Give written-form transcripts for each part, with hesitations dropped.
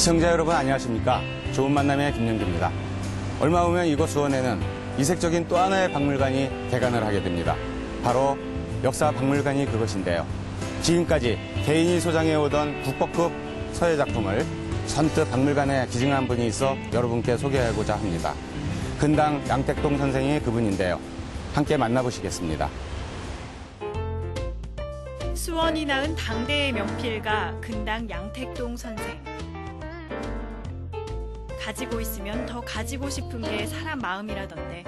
시청자 여러분 안녕하십니까? 좋은 만남의 김영규입니다. 얼마 후면 이곳 수원에는 이색적인 또 하나의 박물관이 개관을 하게 됩니다. 바로 역사박물관이 그것인데요. 지금까지 개인이 소장해오던 국보급 서예 작품을 선뜻 박물관에 기증한 분이 있어 여러분께 소개하고자 합니다. 근당 양택동 선생이 그분인데요. 함께 만나보시겠습니다. 수원이 낳은 당대의 명필가 근당 양택동 선생. 가지고 있으면 더 가지고 싶은 게 사람 마음이라던데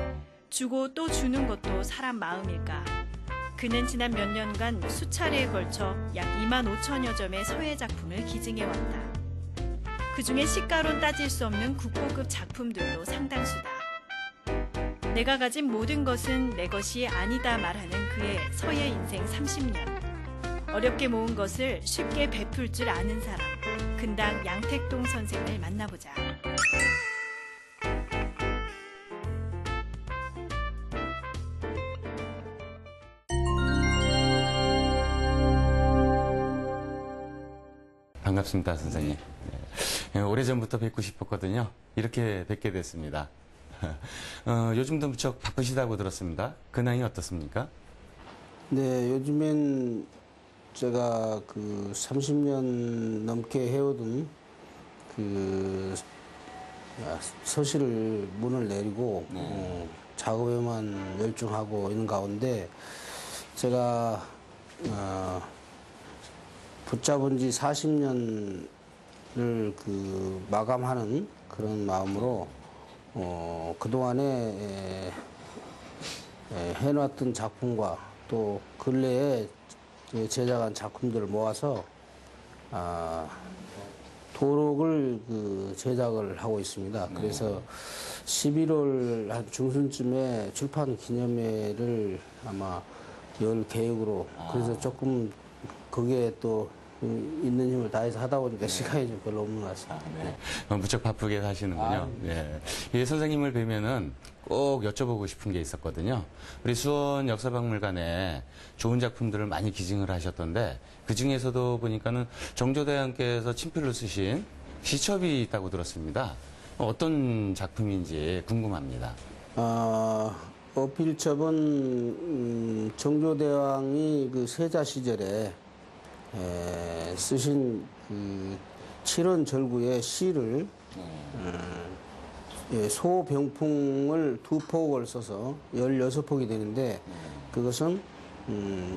주고 또 주는 것도 사람 마음일까. 그는 지난 몇 년간 수차례에 걸쳐 약 2만 5천여 점의 서예 작품을 기증해왔다. 그중에 시가론 따질 수 없는 국보급 작품들도 상당수다. 내가 가진 모든 것은 내 것이 아니다 말하는 그의 서예 인생 30년. 어렵게 모은 것을 쉽게 베풀 줄 아는 사람, 근당 양택동 선생을 만나보자. 반갑습니다, 선생님. 네. 오래전부터 뵙고 싶었거든요. 이렇게 뵙게 됐습니다. 요즘도 무척 바쁘시다고 들었습니다. 근황이 어떻습니까? 네, 요즘엔 제가 30년 넘게 해오던 서실을 문을 내리고 작업에만 열중하고 있는 가운데 제가 붙잡은 지 40년을 마감하는 그런 마음으로 그동안에 해놨던 작품과 또 근래에 제작한 작품들을 모아서 도록을 제작을 하고 있습니다. 그래서 11월 한 중순쯤에 출판 기념회를 아마 열 계획으로 그래서 조금 거기에 또 있는 힘을 다해서 하다 보니까 시간이 좀 별로 없는 것 같습니다. 무척 바쁘게 사시는군요. 네. 이 선생님을 뵈면은 꼭 여쭤보고 싶은 게 있었거든요. 우리 수원 역사박물관에 좋은 작품들을 많이 기증을 하셨던데 그 중에서도 보니까는 정조대왕께서 친필로 쓰신 시첩이 있다고 들었습니다. 어떤 작품인지 궁금합니다. 어필첩은 정조대왕이 세자 시절에 쓰신 칠원절구의 시를 소병풍을 2폭을 써서 16폭이 되는데 그것은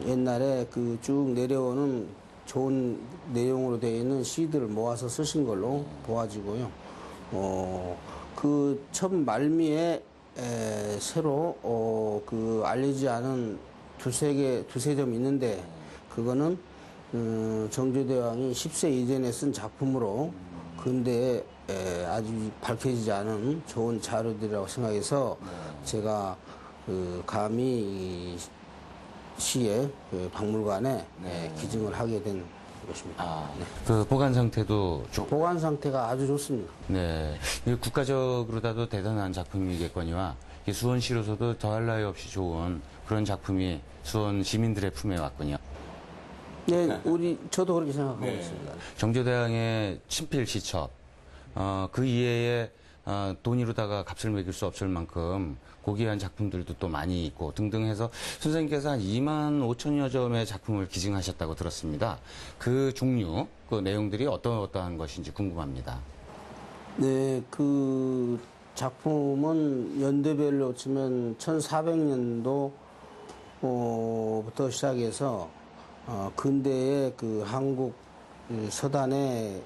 옛날에 쭉 내려오는 좋은 내용으로 되어 있는 시들을 모아서 쓰신 걸로 보아지고요. 그 첫 말미에 새로 알려지지 않은 두세 점이 있는데 그거는 정조대왕이 10세 이전에 쓴 작품으로 근대에 아직 밝혀지지 않은 좋은 자료들이라고 생각해서 제가 감히 이 시의 박물관에 기증을 하게 된 것입니다. 그 보관 상태도 보관 상태가 아주 좋습니다. 네, 국가적으로다도 대단한 작품이겠거니와 수원시로서도 더할 나위 없이 좋은 그런 작품이 수원 시민들의 품에 왔군요. 네, 저도 그렇게 생각하고 있습니다. 정조대왕의 친필 시첩, 그 이외에 돈으로다가 값을 매길 수 없을 만큼 고귀한 작품들도 또 많이 있고 등등 해서 선생님께서 한 2만 5천여 점의 작품을 기증하셨다고 들었습니다. 그 종류, 그 내용들이 어떠한 것인지 궁금합니다. 네, 그 작품은 연대별로 치면 1400년도부터 시작해서 근대의 한국 서단에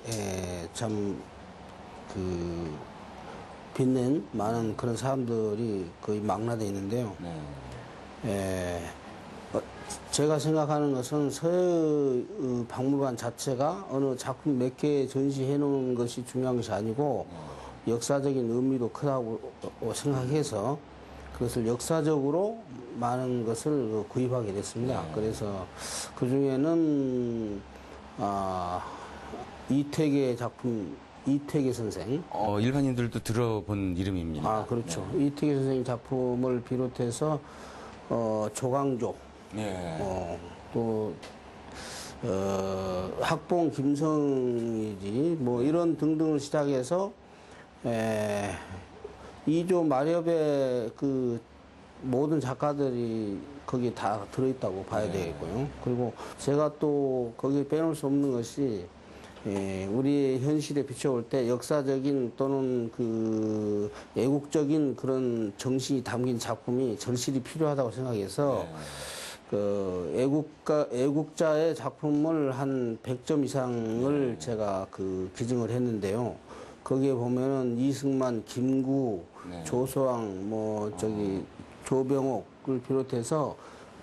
참 빛낸 많은 그런 사람들이 거의 망라되어 있는데요. 제가 생각하는 것은 서예 박물관 자체가 어느 작품 몇 개 전시해 놓은 것이 중요한 것이 아니고 역사적인 의미도 크다고 생각해서 그것을 역사적으로 많은 것을 구입하게 됐습니다. 그래서 그 중에는 이택의 작품, 이택의 선생. 일반인들도 들어본 이름입니다. 그렇죠. 이택의 선생님 작품을 비롯해서 조광조, 또 학봉 김성이지 뭐 이런 등등을 시작해서 2조 마렵의 그 모든 작가들이 거기 다 들어있다고 봐야 되겠고요. 그리고 제가 또 거기에 빼놓을 수 없는 것이 우리의 현실에 비춰올 때 역사적인 또는 그 애국적인 그런 정신이 담긴 작품이 절실히 필요하다고 생각해서 그 애국자의 작품을 한 100점 이상을 제가 그 기증을 했는데요. 거기에 보면은 이승만, 김구, 조소왕, 뭐 저기 조병옥을 비롯해서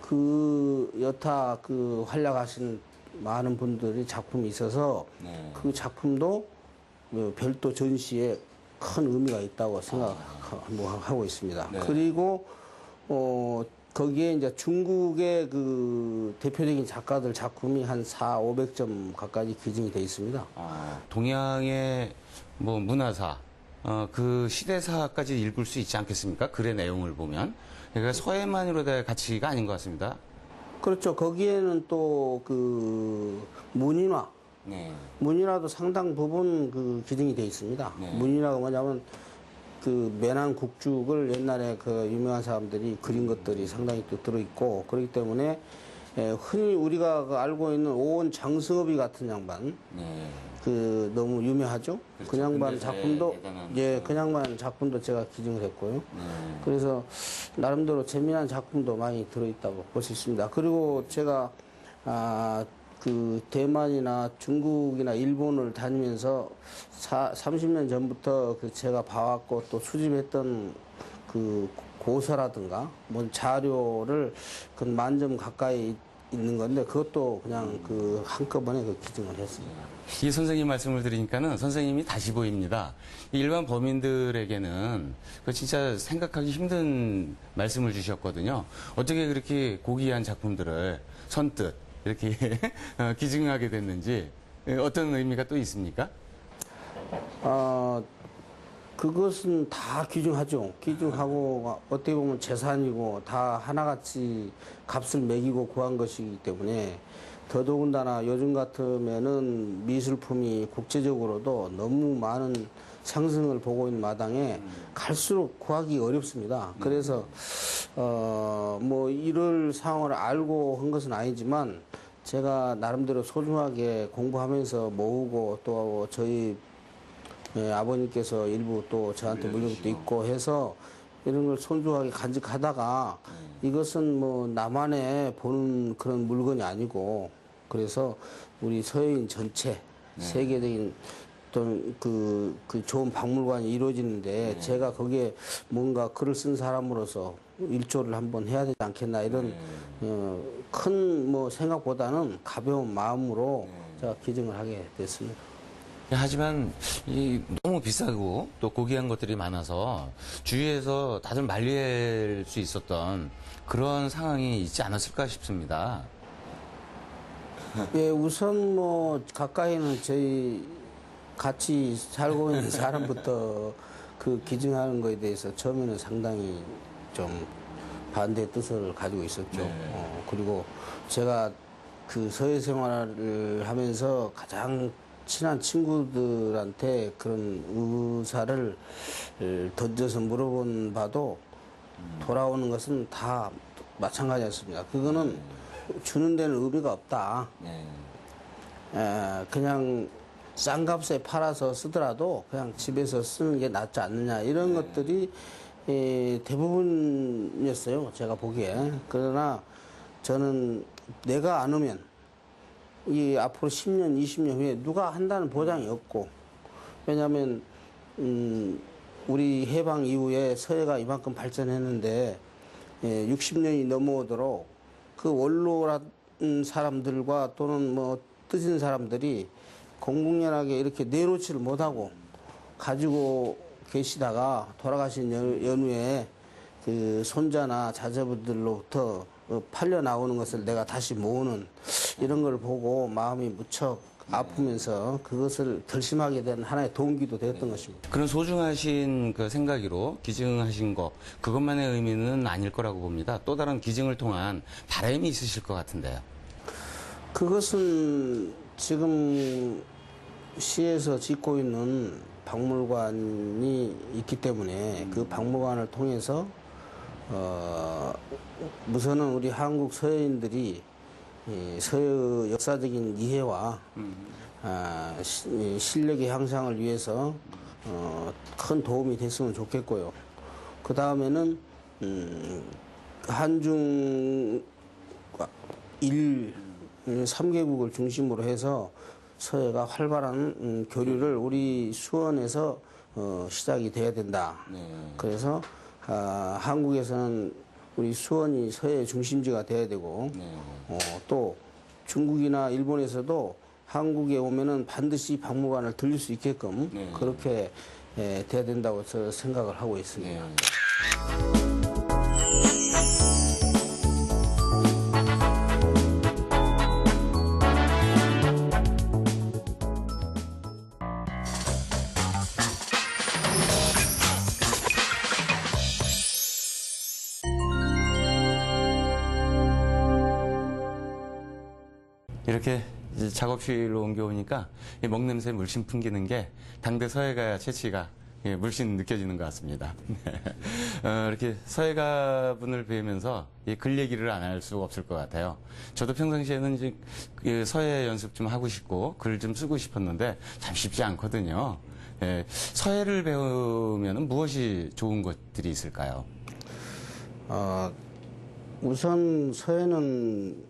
그 여타 그 활약하신 많은 분들이 작품이 있어서 그 작품도 별도 전시에 큰 의미가 있다고 생각하고 있습니다. 그리고 거기에 이제 중국의 그 대표적인 작가들 작품이 한 500점 가까이 기증이 되어 있습니다. 동양의 뭐 문화사, 그 시대사까지 읽을 수 있지 않겠습니까? 글의 내용을 보면. 그러니까 서예만으로의 가치가 아닌 것 같습니다. 그렇죠. 거기에는 또 그 문인화, 문인화도 상당 부분 그 기증이 되어 있습니다. 문인화가 뭐냐면 그 매난 국죽을 옛날에 그 유명한 사람들이 그린 것들이 상당히 또 들어있고 그렇기 때문에 흔히 우리가 그 알고 있는 오원 장승업이 같은 양반 그 너무 유명하죠. 그렇죠. 그 양반 작품도 대단한 그 양반 작품도 제가 기증을 했고요. 그래서 나름대로 재미난 작품도 많이 들어있다고 볼 수 있습니다. 그리고 제가 그 대만이나 중국이나 일본을 다니면서 30년 전부터 그 제가 봐왔고 또 수집했던 그 고서라든가 뭐 자료를 그 10,000점 가까이 있는 건데 그것도 그냥 그 한꺼번에 그 기증을 했습니다. 이 선생님 말씀을 드리니까는 선생님이 다시 보입니다. 일반 범인들에게는 그 진짜 생각하기 힘든 말씀을 주셨거든요. 어떻게 그렇게 고귀한 작품들을 선뜻 이렇게 기증하게 됐는지 어떤 의미가 또 있습니까? 그것은 다 기증하죠. 기증하고 어떻게 보면 재산이고 다 하나같이 값을 매기고 구한 것이기 때문에 더더군다나 요즘 같으면은 미술품이 국제적으로도 너무 많은 상승을 보고 있는 마당에 갈수록 구하기 어렵습니다. 그래서 뭐 이럴 상황을 알고 한 것은 아니지만 제가 나름대로 소중하게 공부하면서 모으고 또 저희 아버님께서 일부 또 저한테 물린 것도 있고 해서 이런 걸 손주하게 간직하다가 이것은 뭐 나만의 보는 그런 물건이 아니고 그래서 우리 서예인 전체 세계적인 또는 그 좋은 박물관이 이루어지는데 제가 거기에 뭔가 글을 쓴 사람으로서 일조를 한번 해야 되지 않겠나 이런 큰 뭐 생각보다는 가벼운 마음으로 제가 기증을 하게 됐습니다. 하지만 너무 비싸고 또 고귀한 것들이 많아서 주위에서 다들 말릴 수 있었던 그런 상황이 있지 않았을까 싶습니다. 예, 우선 뭐 가까이는 저희 같이 살고 있는 사람부터 그 기증하는 거에 대해서 처음에는 상당히 좀 반대 뜻을 가지고 있었죠. 그리고 제가 그 서예 생활을 하면서 가장 친한 친구들한테 그런 의사를 던져서 물어본 바도 돌아오는 것은 다 마찬가지였습니다. 그거는 주는 데는 의미가 없다. 그냥 싼 값에 팔아서 쓰더라도 그냥 집에서 쓰는 게 낫지 않느냐 이런 것들이 대부분이었어요. 제가 보기에. 그러나 저는 내가 안 오면 이 앞으로 10년, 20년 후에 누가 한다는 보장이 없고 왜냐하면 우리 해방 이후에 서예가 이만큼 발전했는데 60년이 넘어오도록 그 원로란 사람들과 또는 뭐 뜻있는 사람들이 공공연하게 이렇게 내놓지를 못하고 가지고 계시다가 돌아가신 연후에 그 손자나 자제분들로부터 팔려 나오는 것을 내가 다시 모으는 이런 걸 보고 마음이 무척 아프면서 그것을 결심하게 된 하나의 동기도 되었던 것입니다. 그런 소중하신 그 생각으로 기증하신 거 그것만의 의미는 아닐 거라고 봅니다. 또 다른 기증을 통한 바람이 있으실 것 같은데요. 그것은 지금 시에서 짓고 있는 박물관이 있기 때문에 그 박물관을 통해서 우선은 우리 한국 서예인들이 이 서예 역사적인 이해와 실력의 향상을 위해서 큰 도움이 됐으면 좋겠고요. 그 다음에는 한중 일 3개국을 중심으로 해서 서예가 활발한 교류를 우리 수원에서 시작이 돼야 된다. 그래서 한국에서는 우리 수원이 서예 중심지가 돼야 되고 또 중국이나 일본에서도 한국에 오면은 반드시 박물관을 들릴 수 있게끔 그렇게 돼야 된다고 생각을 하고 있습니다. 이렇게 이제 작업실로 옮겨오니까 이 먹냄새 물씬 풍기는 게 당대 서예가 채취가 물씬 느껴지는 것 같습니다. 이렇게 서예가분을 뵈면서 이 글 얘기를 안 할 수가 없을 것 같아요. 저도 평상시에는 이제 그 서예 연습 좀 하고 싶고 글 좀 쓰고 싶었는데 참 쉽지 않거든요. 서예를 배우면 무엇이 좋은 것들이 있을까요? 우선 서예는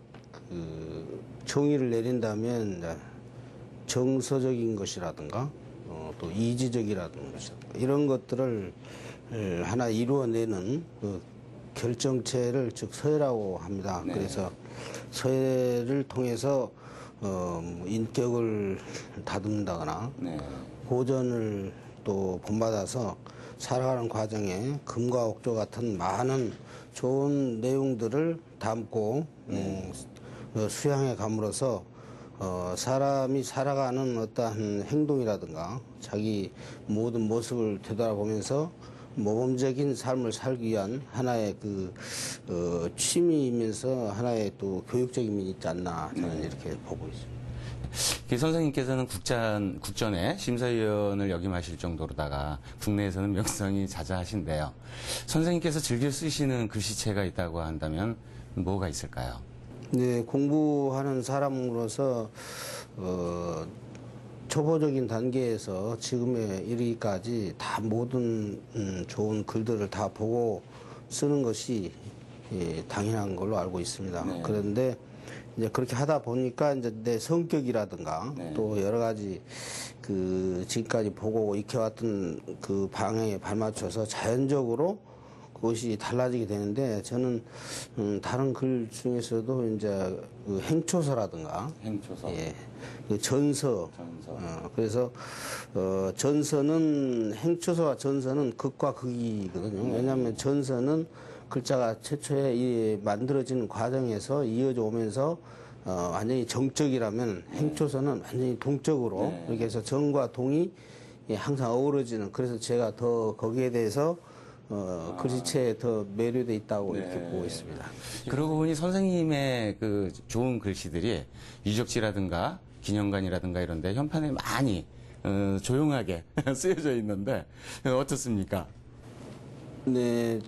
정의를 내린다면 정서적인 것이라든가 또 이지적이라든가 이런 것들을 하나 이루어내는 그 결정체를 즉 서예라고 합니다. 그래서 서예를 통해서 인격을 다듬는다거나 고전을 또 본받아서 살아가는 과정에 금과 옥조 같은 많은 좋은 내용들을 담고 수양해 감으로써 사람이 살아가는 어떠한 행동이라든가 자기 모든 모습을 되돌아보면서 모범적인 삶을 살기 위한 하나의 그 취미이면서 하나의 또 교육적인 면이 있지 않나 저는 이렇게 보고 있습니다. 선생님께서는 국전에 심사위원을 역임하실 정도로다가 국내에서는 명성이 자자하신데요. 선생님께서 즐겨 쓰시는 글씨체가 있다고 한다면 뭐가 있을까요? 네, 공부하는 사람으로서 초보적인 단계에서 지금에 이르기까지 다 모든 좋은 글들을 다 보고 쓰는 것이 당연한 걸로 알고 있습니다. 그런데 이제 그렇게 하다 보니까 이제 내 성격이라든가 또 여러 가지 그 지금까지 보고 익혀왔던 그 방향에 발맞춰서 자연적으로 그것이 달라지게 되는데 저는 다른 글 중에서도 이제 그 행초서라든가 그 전서. 그래서 전서는 행초서와 전서는 극과 극이거든요. 왜냐하면 전서는 글자가 최초에 이 만들어지는 과정에서 이어져 오면서 완전히 정적이라면 행초서는 완전히 동적으로 이렇게 해서 정과 동이 항상 어우러지는, 그래서 제가 더 거기에 대해서 글씨체에 더 매료돼 있다고 이렇게 보고 있습니다. 그러고 보니 선생님의 그 좋은 글씨들이 유적지라든가 기념관이라든가 이런 데 현판에 많이 조용하게 쓰여져 있는데 어떻습니까? 네,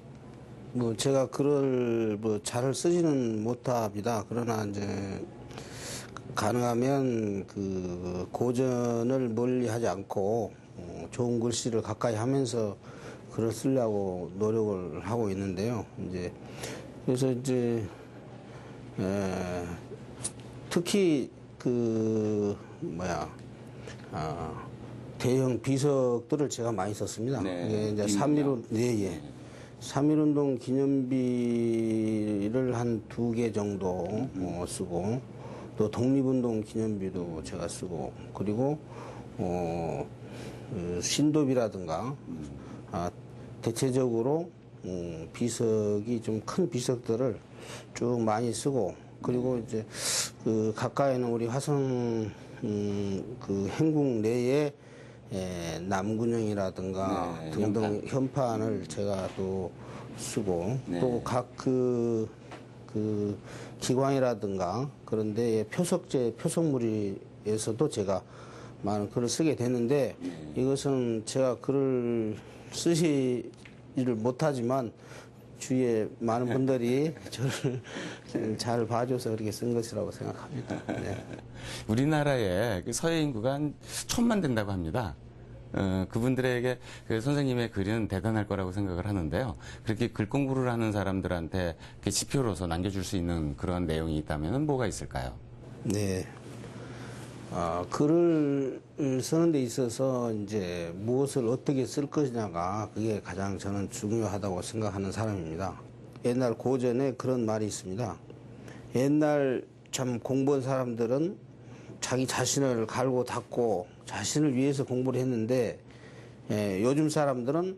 뭐 제가 글을 뭐 잘 쓰지는 못합니다. 그러나 이제 가능하면 그 고전을 멀리하지 않고 좋은 글씨를 가까이 하면서 글을 쓰려고 노력을 하고 있는데요. 이제 그래서 이제 특히 그 대형 비석들을 제가 많이 썼습니다. 이게 이제 3.1운동 기념비를 한 2개 정도 쓰고, 또 독립운동 기념비도 제가 쓰고, 그리고 신도비라든가 대체적으로 비석이 좀 큰 비석들을 쭉 많이 쓰고, 그리고 이제 그 가까이는 우리 화성 그 행궁 내에 남군형이라든가 등등 현판을 제가 또 쓰고, 또 각 그 그 기광이라든가 그런 데에 표석물에서도 제가 많은 글을 쓰게 됐는데 이것은 제가 글을 쓰지를 못하지만 주위에 많은 분들이 저를 잘 봐줘서 그렇게 쓴 것이라고 생각합니다. 네. 우리나라에 그 서예 인구가 한 1,000만 된다고 합니다. 그분들에게 그 선생님의 글은 대단할 거라고 생각을 하는데요. 그렇게 글 공부를 하는 사람들한테 그 지표로서 남겨줄 수 있는 그런 내용이 있다면 뭐가 있을까요? 네. 글을 쓰는 데 있어서 이제 무엇을 어떻게 쓸 것이냐가 그게 가장 저는 중요하다고 생각하는 사람입니다. 옛날 고전에 그런 말이 있습니다. 옛날 참 공부한 사람들은 자기 자신을 갈고 닦고 자신을 위해서 공부를 했는데 요즘 사람들은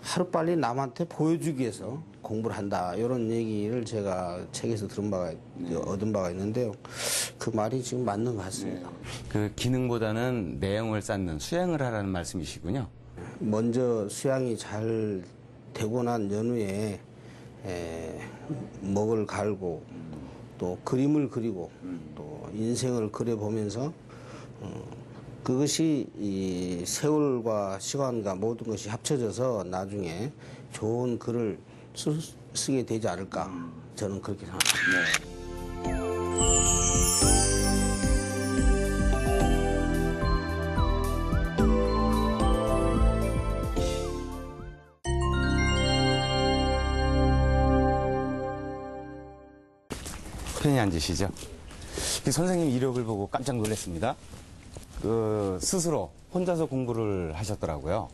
하루빨리 남한테 보여주기 위해서 공부를 한다. 이런 얘기를 제가 책에서 얻은 바가 있는데요. 그 말이 지금 맞는 것 같습니다. 그 기능보다는 내용을 쌓는 수행을 하라는 말씀이시군요. 먼저 수양이 잘 되고 난 연후에 먹을 갈고 또 그림을 그리고 또 인생을 그려보면서 그것이 이 세월과 시간과 모든 것이 합쳐져서 나중에 좋은 글을 쓰게 되지 않을까 저는 그렇게 생각합니다. 편히 앉으시죠. 선생님 이력을 보고 깜짝 놀랐습니다. 스스로 혼자서 공부를 하셨더라고요.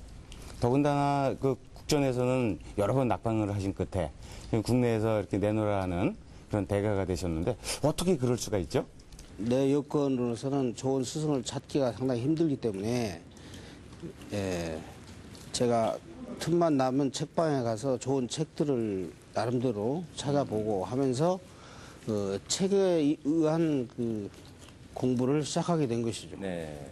더군다나 그 국전에서는 여러 번 낙방을 하신 끝에 국내에서 이렇게 내놓으라는 그런 대가가 되셨는데 어떻게 그럴 수가 있죠? 내 여건으로서는 좋은 스승을 찾기가 상당히 힘들기 때문에 제가 틈만 나면 책방에 가서 좋은 책들을 나름대로 찾아보고 하면서 책에 의한 그 공부를 시작하게 된 것이죠. 네.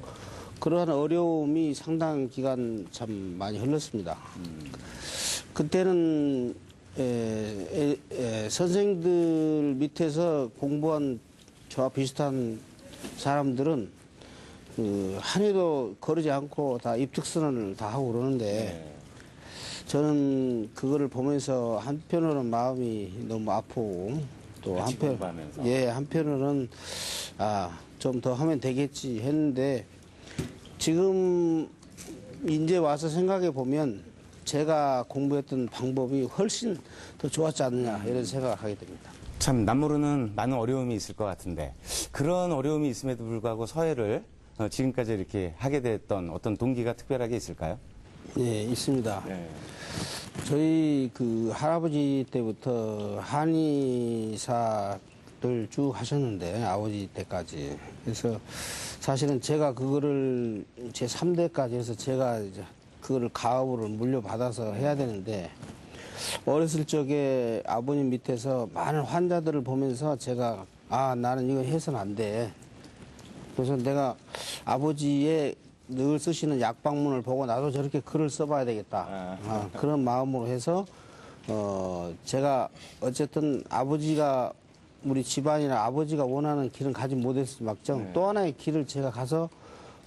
그러한 어려움이 상당 기간 참 많이 흘렀습니다. 그때는 선생님들 밑에서 공부한 저와 비슷한 사람들은 한 해도 거르지 않고 다 입특선을 다 하고 그러는데 저는 그거를 보면서 한편으로는 마음이 너무 아프고 또 한편으로는 좀 더 하면 되겠지 했는데 지금 이제 와서 생각해 보면 제가 공부했던 방법이 훨씬 더 좋았지 않느냐 이런 생각을 하게 됩니다. 참 남모르는 많은 어려움이 있을 것 같은데 그런 어려움이 있음에도 불구하고 서예를 지금까지 이렇게 하게 됐던 어떤 동기가 특별하게 있을까요? 네, 있습니다. 저희 그 할아버지 때부터 한의사를 쭉 하셨는데 아버지 때까지 그래서 사실은 제가 그거를 제 3대까지 해서 제가 이제 그거를 가업으로 물려받아서 해야 되는데 어렸을 적에 아버님 밑에서 많은 환자들을 보면서 제가 나는 이거 해서는 안 돼. 그래서 내가 아버지의 늘 쓰시는 약방문을 보고 나도 저렇게 글을 써봐야 되겠다. 그런 마음으로 해서 제가 어쨌든 아버지가 우리 집안이나 아버지가 원하는 길은 가지 못했을 막정 또 하나의 길을 제가 가서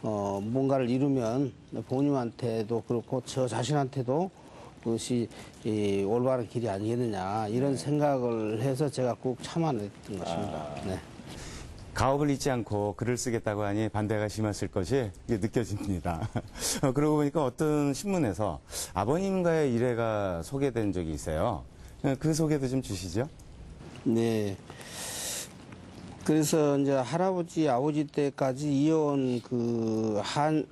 뭔가를 이루면 부모님한테도 그렇고 저 자신한테도 그것이 올바른 길이 아니겠느냐 이런 생각을 해서 제가 꼭 참아냈던 것입니다. 네. 가업을 잊지 않고 글을 쓰겠다고 하니 반대가 심했을 것이 느껴집니다. 그러고 보니까 어떤 신문에서 아버님과의 일회가 소개된 적이 있어요. 그 소개도 좀 주시죠. 네. 그래서 이제 할아버지, 아버지 때까지 이어온 그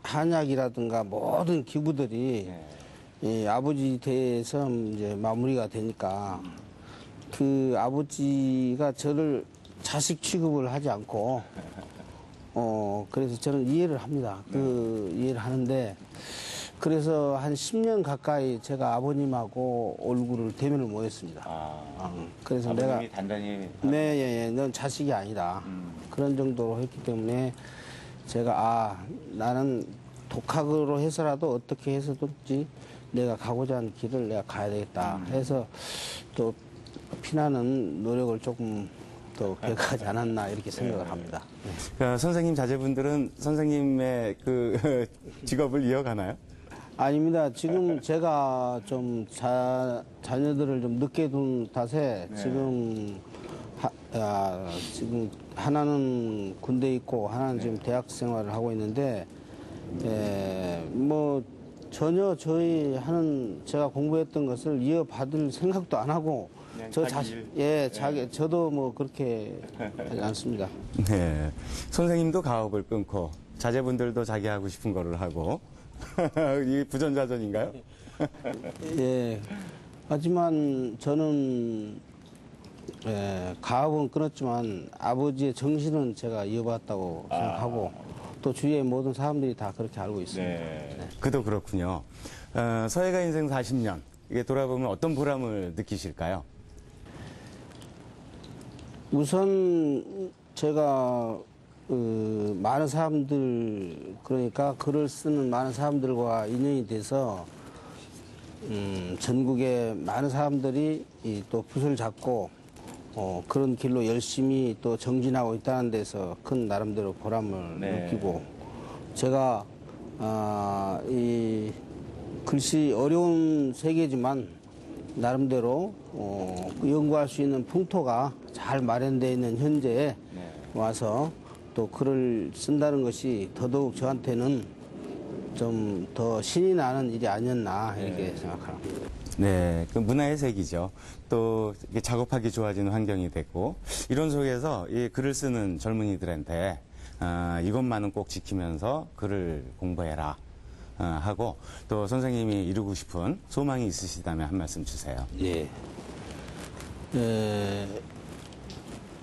한약이라든가 모든 기구들이 아버지 때에서 이제 마무리가 되니까 그 아버지가 저를 자식 취급을 하지 않고 그래서 저는 이해를 합니다. 이해를 하는데 그래서 한 10년 가까이 제가 아버님하고 얼굴을 대면을 못 했습니다. 그래서 내가 단단히 넌 자식이 아니다. 그런 정도로 했기 때문에 제가 나는 독학으로 해서라도 어떻게 해서든지 내가 가고자 하는 길을 내가 가야 되겠다 해서 또 피나는 노력을 조금 더 기억하지 않았나 이렇게 생각을 합니다. 선생님 자제분들은 선생님의 그 직업을 이어가나요? 아닙니다. 지금 제가 좀 자녀들을 좀 늦게 둔 탓에 지금 지금 하나는 군대에 있고 하나는 지금 대학 생활을 하고 있는데 뭐 전혀 제가 공부했던 것을 이어받을 생각도 안 하고 저도 뭐 그렇게 하지 않습니다. 네. 선생님도 가업을 끊고 자제분들도 자기 하고 싶은 거를 하고 이 부전자전인가요? 예. 하지만 저는 가업은 끊었지만 아버지의 정신은 제가 이어받았다고 생각하고 또 주위의 모든 사람들이 다 그렇게 알고 있습니다. 네. 그도 그렇군요. 서예가 인생 40년 이게 돌아보면 어떤 보람을 느끼실까요? 우선 제가 많은 사람들 그러니까 글을 쓰는 많은 사람들과 인연이 돼서 전국의 많은 사람들이 또 붓을 잡고 그런 길로 열심히 또 정진하고 있다는 데서 큰 나름대로 보람을 느끼고 제가 이 글씨 어려운 세계지만 나름대로 연구할 수 있는 풍토가 잘 마련되어 있는 현재에 와서 또 글을 쓴다는 것이 더더욱 저한테는 좀 더 신이 나는 일이 아니었나 이렇게 생각합니다. 네, 그 문화의 색이죠. 또 이게 작업하기 좋아지는 환경이 됐고 이런 속에서 이 글을 쓰는 젊은이들한테 이것만은 꼭 지키면서 글을 공부해라 하고 또 선생님이 이루고 싶은 소망이 있으시다면 한 말씀 주세요. 예.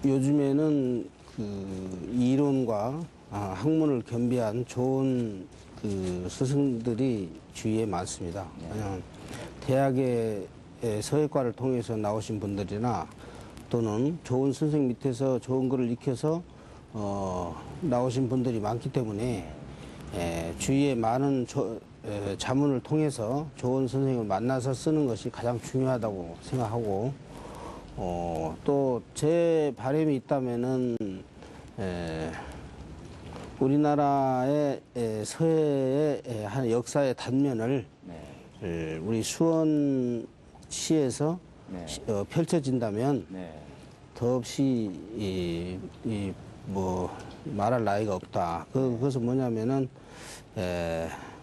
요즘에는 그 이론과 학문을 겸비한 좋은 그 스승들이 주위에 많습니다. 그냥 대학의 서예과를 통해서 나오신 분들이나 또는 좋은 선생 밑에서 좋은 글을 익혀서 나오신 분들이 많기 때문에 주위에 많은 자문을 통해서 좋은 선생님을 만나서 쓰는 것이 가장 중요하다고 생각하고 또 제 바람이 있다면은 우리나라의 서예의 한 역사의 단면을 우리 수원시에서 펼쳐진다면 더없이 뭐 말할 나위가 없다. 그것은 뭐냐면은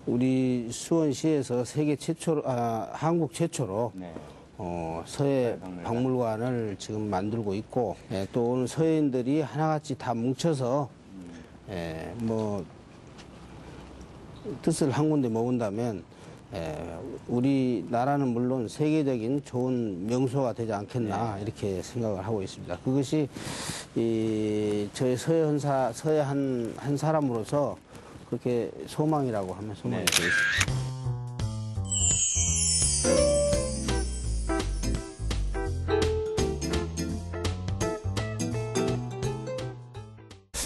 우리 수원시에서 세계 최초로 한국 최초로 서예 박물관을 지금 만들고 있고 또 오늘 서예인들이 하나같이 다 뭉쳐서 뭐 뜻을 한 군데 모은다면 우리나라는 물론 세계적인 좋은 명소가 되지 않겠나 이렇게 생각을 하고 있습니다. 그것이 저희 서예 한 사람으로서 그렇게 소망이라고 하면 소망이 되겠습니다.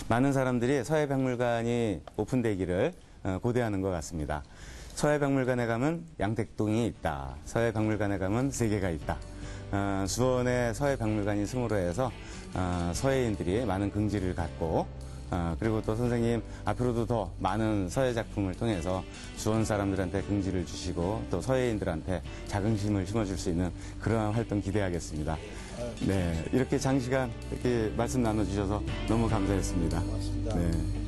많은 사람들이 서예박물관이 오픈되기를 고대하는 것 같습니다. 서예박물관에 가면 양택동이 있다. 서예박물관에 가면 세계가 있다. 수원에 서예박물관이 승으로 해서 서예인들이 많은 긍지를 갖고 그리고 또 선생님 앞으로도 더 많은 서예 작품을 통해서 수원 사람들한테 긍지를 주시고 또 서예인들한테 자긍심을 심어줄 수 있는 그러한 활동 기대하겠습니다. 네, 이렇게 장시간 이렇게 말씀 나눠주셔서 너무 감사했습니다. 고맙습니다. 네.